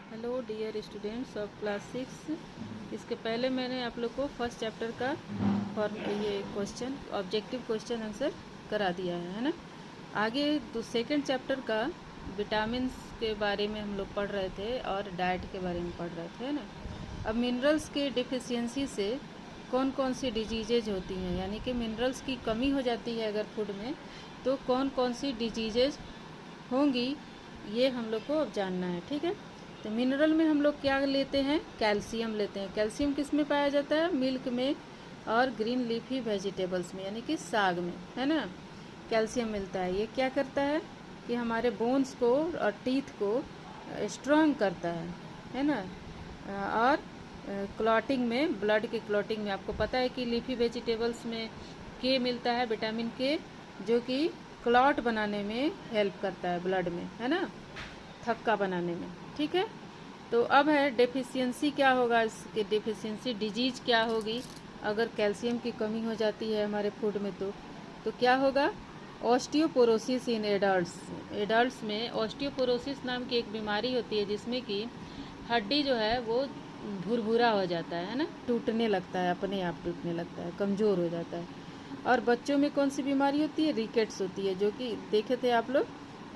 Hello dear students of class 6। इसके पहले मैंने आप लोग को फर्स्ट चैप्टर का ये क्वेश्चन ऑब्जेक्टिव क्वेश्चन आंसर करा दिया है ना। आगे सेकंड चैप्टर का विटामिन्स के बारे में हम लोग पढ़ रहे थे और डाइट के बारे में पढ़ रहे थे ना। अब मिनरल्स के डिफिशियंसी से कौन कौन सी डिजीजेज होती हैं, यानी कि मिनरल्स की कमी हो जाती है अगर फूड में, तो कौन कौन सी डिजीजेज होंगी, ये हम लोग को अब जानना है। ठीक है, तो मिनरल में हम लोग क्या लेते हैं, कैल्शियम लेते हैं। कैल्शियम किस में पाया जाता है, मिल्क में और ग्रीन लीफी वेजिटेबल्स में, यानी कि साग में, है ना। कैल्शियम मिलता है। ये क्या करता है कि हमारे बोन्स को और टीथ को स्ट्रांग करता है ना। और क्लॉटिंग में, ब्लड के क्लॉटिंग में, आपको पता है कि लीफी वेजिटेबल्स में के मिलता है, विटामिन के, जो कि क्लॉट बनाने में हेल्प करता है ब्लड में, है ना, थक्का बनाने में। ठीक है, तो अब है डेफिशिएंसी क्या होगा, इसके डेफिशिएंसी डिजीज क्या होगी अगर कैल्शियम की कमी हो जाती है हमारे फूड में। तो क्या होगा, ऑस्टियोपोरोसिस इन एडल्ट्स में ऑस्टियोपोरोसिस नाम की एक बीमारी होती है जिसमें कि हड्डी जो है वो भुरभुरा हो जाता है ना, टूटने लगता है, अपने आप टूटने लगता है, कमज़ोर हो जाता है। और बच्चों में कौन सी बीमारी होती है, रिकेट्स होती है, जो कि देखे थे आप लोग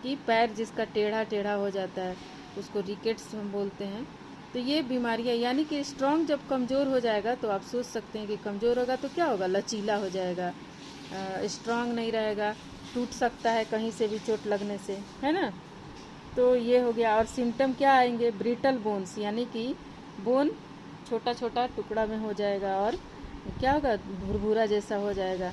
कि पैर जिसका टेढ़ा टेढ़ा हो जाता है उसको रिकेट्स हम बोलते हैं। तो ये बीमारियाँ, यानी कि स्ट्रॉन्ग जब कमज़ोर हो जाएगा तो आप सोच सकते हैं कि कमज़ोर होगा तो क्या होगा, लचीला हो जाएगा, स्ट्रॉन्ग नहीं रहेगा, टूट सकता है कहीं से भी चोट लगने से, है ना। तो ये हो गया। और सिम्टम क्या आएंगे, ब्रिटल बोन्स, यानी कि बोन छोटा छोटा टुकड़ा में हो जाएगा और क्या होगा, भुरभुरा जैसा हो जाएगा।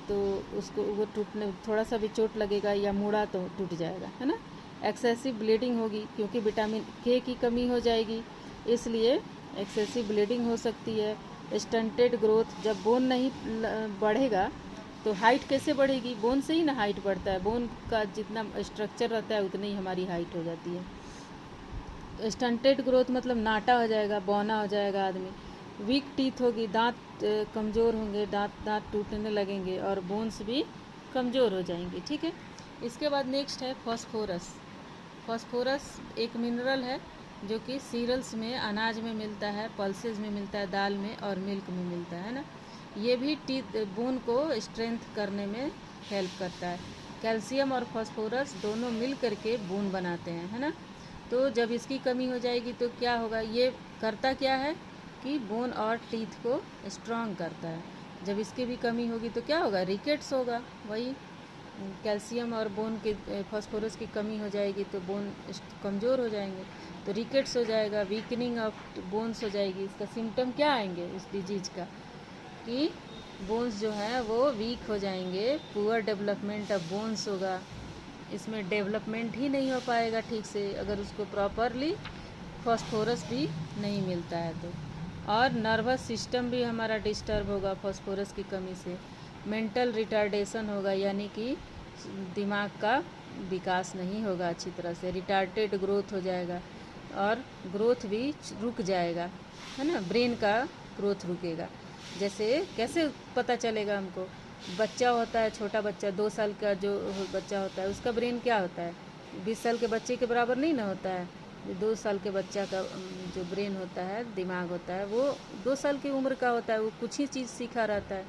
तो उसको वो टूटने, थोड़ा सा भी चोट लगेगा या मुड़ा तो टूट जाएगा, है ना। एक्सेसिव ब्लीडिंग होगी क्योंकि विटामिन के की कमी हो जाएगी, इसलिए एक्सेसिव ब्लीडिंग हो सकती है। स्टंटेड ग्रोथ, जब बोन नहीं बढ़ेगा तो हाइट कैसे बढ़ेगी, बोन से ही ना हाइट बढ़ता है, बोन का जितना स्ट्रक्चर रहता है उतनी ही हमारी हाइट हो जाती है। स्टंटेड ग्रोथ मतलब नाटा हो जाएगा, बौना हो जाएगा आदमी। वीक टीथ होगी, दांत कमज़ोर होंगे, दांत टूटने लगेंगे और बोन्स भी कमज़ोर हो जाएंगे। ठीक है, इसके बाद नेक्स्ट है फॉस्फोरस। फॉस्फोरस एक मिनरल है जो कि सीरियल्स में, अनाज में मिलता है, पल्सेस में मिलता है, दाल में और मिल्क में मिलता है ना। ये भी टीथ बोन को स्ट्रेंथ करने में हेल्प करता है। कैल्शियम और फॉस्फोरस दोनों मिल करके बोन बनाते हैं, है ना। तो जब इसकी कमी हो जाएगी तो क्या होगा, ये करता क्या है कि बोन और टीथ को स्ट्रांग करता है। जब इसकी भी कमी होगी तो क्या होगा, रिकेट्स होगा। वही कैल्शियम और बोन के, फॉस्फोरस की कमी हो जाएगी तो बोन कमज़ोर हो जाएंगे, तो रिकेट्स हो जाएगा, वीकनिंग ऑफ बोन्स हो जाएगी। इसका सिम्टम क्या आएंगे इस डिजीज का, कि बोन्स जो है वो वीक हो जाएंगे, पुअर डेवलपमेंट ऑफ बोन्स होगा, इसमें डेवलपमेंट ही नहीं हो पाएगा ठीक से अगर उसको प्रॉपरली फॉस्फोरस भी नहीं मिलता है तो। और नर्वस सिस्टम भी हमारा डिस्टर्ब होगा फॉस्फोरस की कमी से। मेंटल रिटार्डेशन होगा, यानी कि दिमाग का विकास नहीं होगा अच्छी तरह से, रिटार्डेड ग्रोथ हो जाएगा और ग्रोथ भी रुक जाएगा, है ना, ब्रेन का ग्रोथ रुकेगा। जैसे कैसे पता चलेगा हमको, बच्चा होता है, छोटा बच्चा 2 साल का जो बच्चा होता है उसका ब्रेन क्या होता है, 20 साल के बच्चे के बराबर नहीं ना होता है। 2 साल के बच्चा का जो ब्रेन होता है, दिमाग होता है, वो 2 साल की उम्र का होता है, वो कुछ ही चीज़ सीखा रहता है।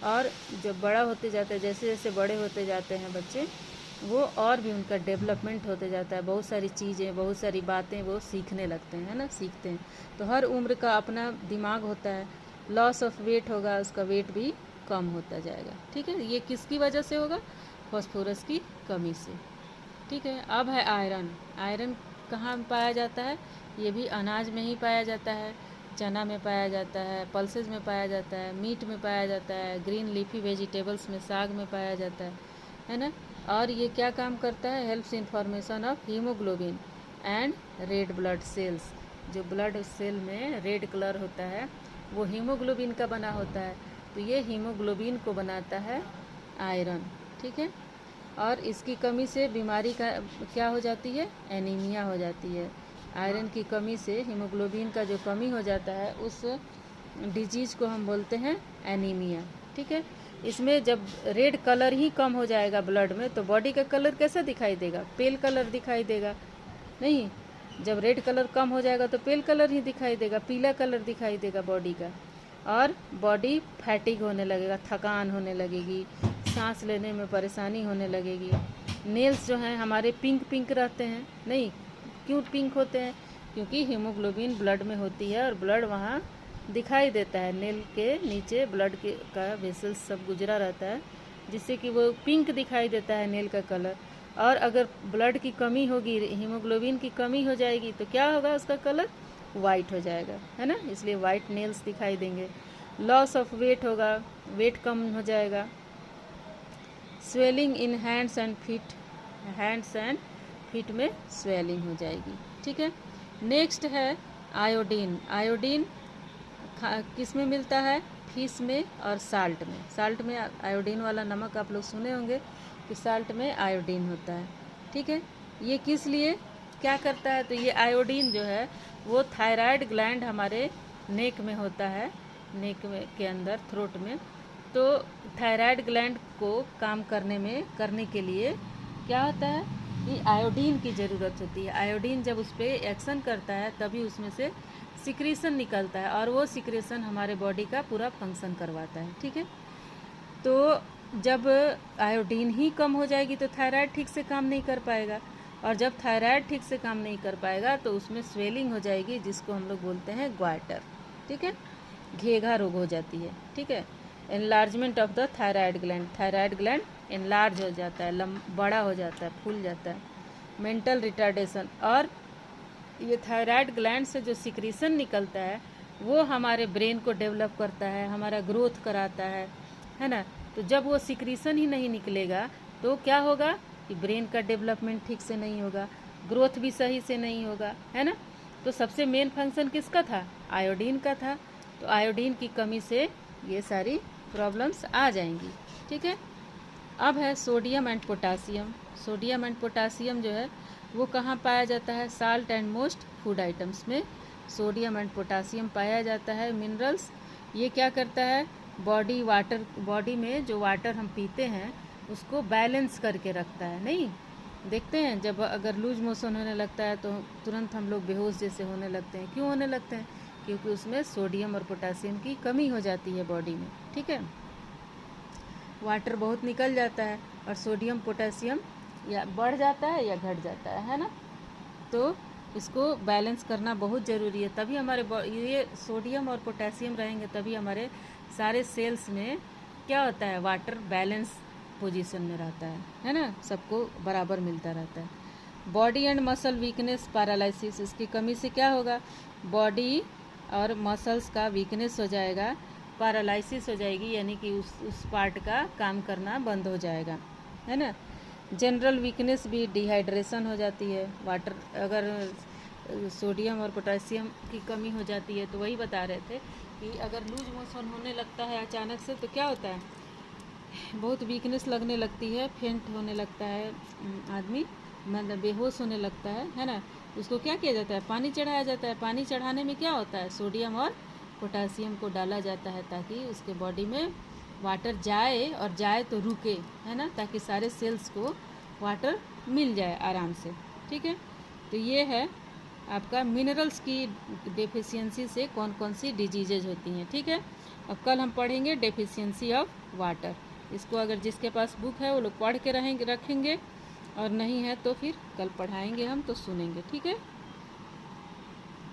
और जब बड़ा होते जाता है, जैसे जैसे बड़े होते जाते हैं बच्चे, वो और भी उनका डेवलपमेंट होते जाता है, बहुत सारी चीज़ें, बहुत सारी बातें वो सीखने लगते हैं, है ना, सीखते हैं। तो हर उम्र का अपना दिमाग होता है। लॉस ऑफ वेट होगा, उसका वेट भी कम होता जाएगा। ठीक है, ये किसकी वजह से होगा, फॉस्फोरस की कमी से। ठीक है, अब है आयरन। आयरन कहाँ पाया जाता है, ये भी अनाज में ही पाया जाता है, चना में पाया जाता है, पल्सेस में पाया जाता है, मीट में पाया जाता है, ग्रीन लीफी वेजिटेबल्स में, साग में पाया जाता है ना। और ये क्या काम करता है, helps in formation of haemoglobin and red blood cells. जो ब्लड सेल में रेड कलर होता है वो हीमोग्लोबिन का बना होता है, तो ये हीमोग्लोबिन को बनाता है आयरन। ठीक है, और इसकी कमी से बीमारी का क्या हो जाती है, एनीमिया हो जाती है। आयरन की कमी से, हीमोग्लोबिन का जो कमी हो जाता है, उस डिजीज़ को हम बोलते हैं एनीमिया। ठीक है, इसमें जब रेड कलर ही कम हो जाएगा ब्लड में तो बॉडी का कलर कैसा दिखाई देगा, पेल कलर दिखाई देगा, नहीं, जब रेड कलर कम हो जाएगा तो पेल कलर ही दिखाई देगा, पीला कलर दिखाई देगा बॉडी का, और बॉडी फैटिग होने लगेगा, थकान होने लगेगी, सांस लेने में परेशानी होने लगेगी। नेल्स जो हैं हमारे पिंक पिंक रहते हैं, नहीं क्यों पिंक होते हैं? क्योंकि हीमोग्लोबिन ब्लड में होती है और ब्लड वहाँ दिखाई देता है, नेल के नीचे ब्लड के का वेसल्स सब गुजरा रहता है, जिससे कि वो पिंक दिखाई देता है नेल का कलर। और अगर ब्लड की कमी होगी, हीमोग्लोबिन की कमी हो जाएगी तो क्या होगा? उसका कलर वाइट हो जाएगा, है ना, इसलिए वाइट नेल्स दिखाई देंगे। लॉस ऑफ वेट होगा, वेट कम हो जाएगा। Swelling in hands and feet, hands and feet में स्वेलिंग हो जाएगी, ठीक है। नेक्स्ट है आयोडीन। आयोडीन किस में मिलता है? फिश में और साल्ट में। साल्ट में आयोडीन वाला नमक आप लोग सुने होंगे कि साल्ट में आयोडीन होता है, ठीक है। ये किस लिए क्या करता है? तो ये आयोडीन जो है वो थायराइड ग्लैंड हमारे नेक में होता है, नेक में के अंदर, थ्रोट में। तो थायराइड ग्लैंड को काम करने के लिए क्या होता है कि आयोडीन की ज़रूरत होती है। आयोडीन जब उस पर एक्शन करता है तभी उसमें से सिक्रीशन निकलता है और वो सिक्रीशन हमारे बॉडी का पूरा फंक्शन करवाता है, ठीक है। तो जब आयोडीन ही कम हो जाएगी तो थायराइड ठीक से काम नहीं कर पाएगा, और जब थायराइड ठीक से काम नहीं कर पाएगा तो उसमें स्वेलिंग हो जाएगी, जिसको हम लोग बोलते हैं ग्वाइटर, ठीक है, घेघा रोग हो जाती है, ठीक है। Enlargement of the thyroid gland, thyroid gland enlarge हो जाता है, बड़ा हो जाता है, फूल जाता है। मेंटल रिटार्डेशन, और ये थायराइड ग्लैंड से जो सिक्रीशन निकलता है वो हमारे ब्रेन को डेवलप करता है, हमारा ग्रोथ कराता है ना। तो जब वो सिक्रीशन ही नहीं निकलेगा तो क्या होगा कि ब्रेन का डेवलपमेंट ठीक से नहीं होगा, ग्रोथ भी सही से नहीं होगा, है ना। तो सबसे मेन फंक्शन किसका था? आयोडीन का था। तो आयोडीन की कमी से ये सारी प्रॉब्लम्स आ जाएंगी, ठीक है। अब है sodium and potassium. Sodium and potassium जो है वो कहाँ पाया जाता है? Salt and most food items में सोडियम एंड पोटासियम पाया जाता है, मिनरल्स। ये क्या करता है? बॉडी में जो वाटर हम पीते हैं उसको बैलेंस करके रखता है। नहीं देखते हैं जब अगर लूज मोशन होने लगता है तो तुरंत हम लोग बेहोश जैसे होने लगते हैं। क्यों होने लगते हैं? क्योंकि उसमें सोडियम और पोटासियम की कमी हो जाती है बॉडी में, ठीक है। वाटर बहुत निकल जाता है और सोडियम पोटासियम या बढ़ जाता है या घट जाता है ना। तो इसको बैलेंस करना बहुत ज़रूरी है, तभी हमारे ये सोडियम और पोटेशियम रहेंगे तभी हमारे सारे सेल्स में क्या होता है? वाटर बैलेंस पोजीशन में रहता है ना, सबको बराबर मिलता रहता है। Body and muscle weakness, paralysis, इसकी कमी से क्या होगा? बॉडी और मसल्स का वीकनेस हो जाएगा, पैरालिसिस हो जाएगी, यानी कि उस पार्ट का काम करना बंद हो जाएगा, है ना। जनरल वीकनेस भी, डिहाइड्रेशन हो जाती है। वाटर अगर सोडियम और पोटेशियम की कमी हो जाती है तो वही बता रहे थे कि अगर लूज मोशन होने लगता है अचानक से तो क्या होता है? बहुत वीकनेस लगने लगती है, फेंट होने लगता है आदमी, मतलब बेहोश होने लगता है ना। उसको क्या किया जाता है? पानी चढ़ाया जाता है। पानी चढ़ाने में क्या होता है? सोडियम और पोटेशियम को डाला जाता है ताकि उसके बॉडी में वाटर जाए, और जाए तो रुके, है ना, ताकि सारे सेल्स को वाटर मिल जाए आराम से, ठीक है। तो ये है आपका मिनरल्स की डेफिशिएंसी से कौन कौन सी डिजीजेज होती हैं, ठीक है। अब कल हम पढ़ेंगे डेफिशिएंसी ऑफ वाटर। इसको अगर जिसके पास बुक है वो लोग पढ़ के रखेंगे, और नहीं है तो फिर कल पढ़ाएंगे हम, तो सुनेंगे, ठीक है।